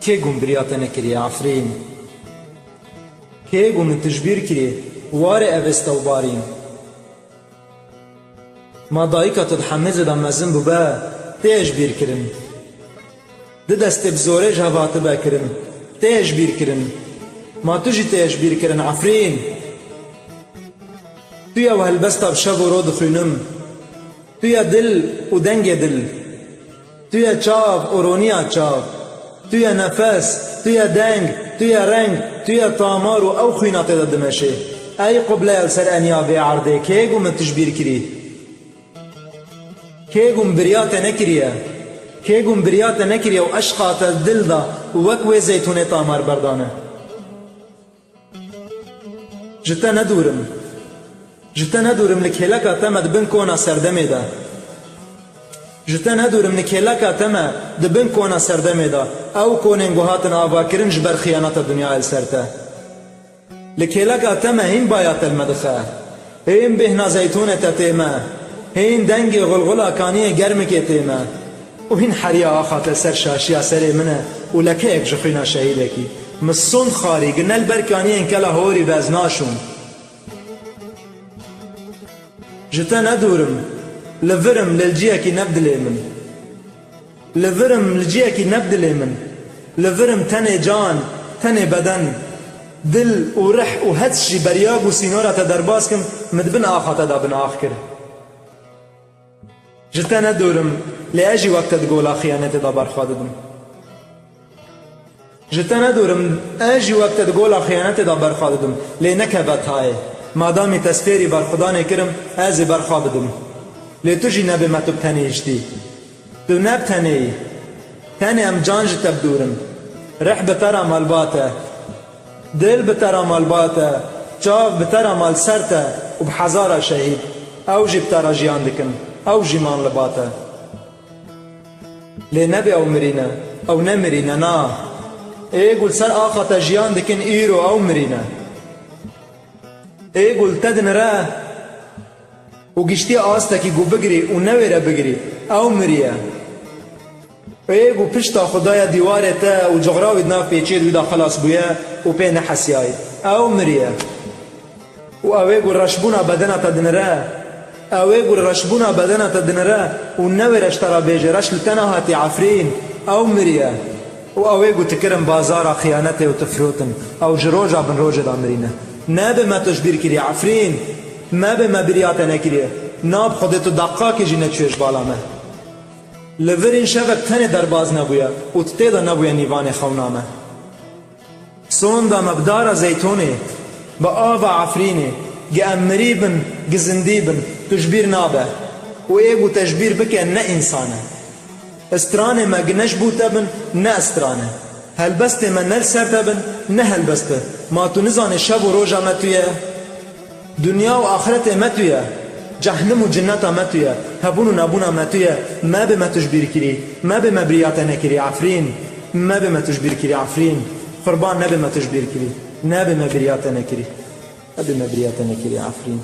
که گم بریات نکری عفرین که گم تجبیر کری وار اوستا و بارین ما دایکا تدحمز دا مزن ببا تجبیر کرن ده دست بزوره جهوات بکرن تجبیر کرن ما تجی تجبیر کرن عفرین تویا و هلبستا بشب و رو دخوینم تویا دل و دنگ دل تویا چاو و رونیا چاو تویا نفس تویا دنگ تویا رنگ تویا تامار و او خوینات دا دمشه ای قبله السر انیا بی عرده که گو من تجبیر کری که گو بریات نکریه که گو بریات نکریه و اشقات دل دا وکوی زیتون تامار بردانه جتا ندورم لکهلکا تمد بن کونا سردمه دا جتا ندورم لکهلکا تمد بن کونا سردمه دا او کونین گوهاتن آوا کرن جبر خیانات دنیا السرته لکهلکا تمد هین بایات المدخه هین بهنا زیتون تتیمه هین دنگ غلغلا کانی گرم که تیمه و هین حریا آخات سر شاشیا سر منه و لکه اک جخوینا شهیده کی مصون خاری گنل برکانی انکلا هوری وزناشون جتا ندورم لفرم للجيكي نبدلي من لفرم للجيكي نبدلي من لفرم تني جان تني بدن دل ورح وهتشي برياق وسينورة درباسكم مدبن آخا تدا بن آخر جتا ندورم لأجي وقت تقول خيانتي دا برخاددم جتا ندورم أجي وقت تقول خيانتي دا برخاددم لنكبت هاي مادامی تسفیری بر خدا نکرم از برخوا بدم لی تو جی نبی متوب تنی اشتی تو نب تنی ام جانج تبدورم رح بتر مال باته دل بتر مال باته چاو بتر مال سرته و بحزار شهید او جی بتر جیان دکن او جی مان لباته لی نبی او مرینه او نمرینه نا ای گل سر آخات جیان دکن ایرو او مرینه ای گل تدن را و گشتی آستا که گو بگری و نویره بگری او مریه ای گو پشتا خدای دیواره تا و جغراوی دناف پیچید ویدا خلاص بویه و پی نحسیای او مریه و اوی گو رشبونا بدنا تدن را اوی گو رشبونا بدنا تدن را و نویرش ترا بیجه رش لتنا هاتی عفرین او مریه و اوی گو تکرم بازارا خیانته و تفروتن او جروجا بن روجه دا مرینه نابه ما تجبیر کری عفرین ما به ما بریات نکریه ناب خودتو دقا که جی نچوش بالامه لورین شوک تنه درباز نبویا و تتیدا نبویا نیوان خونامه سون دا مبدار زیتونه با آوا عفرینه گه امری بن گه زندی بن تجبیر نابه و ایگو تجبیر بکه نه انسانه استرانه ما گنش بوتا بن نه استرانه هلبسته من نل سرده بن نه هلبسته ما تو نزان شب و روژا متویه دنیا و آخرت متویه جهنم و جنت متویه هبون و نبون متویه ما به ما تجبیر کری ما به ما بریات نکری عفرین ما به ما تجبیر کری عفرین قربان نبه ما تجبیر کری نبه ما بریات نکری نبه ما بریات نکری عفرین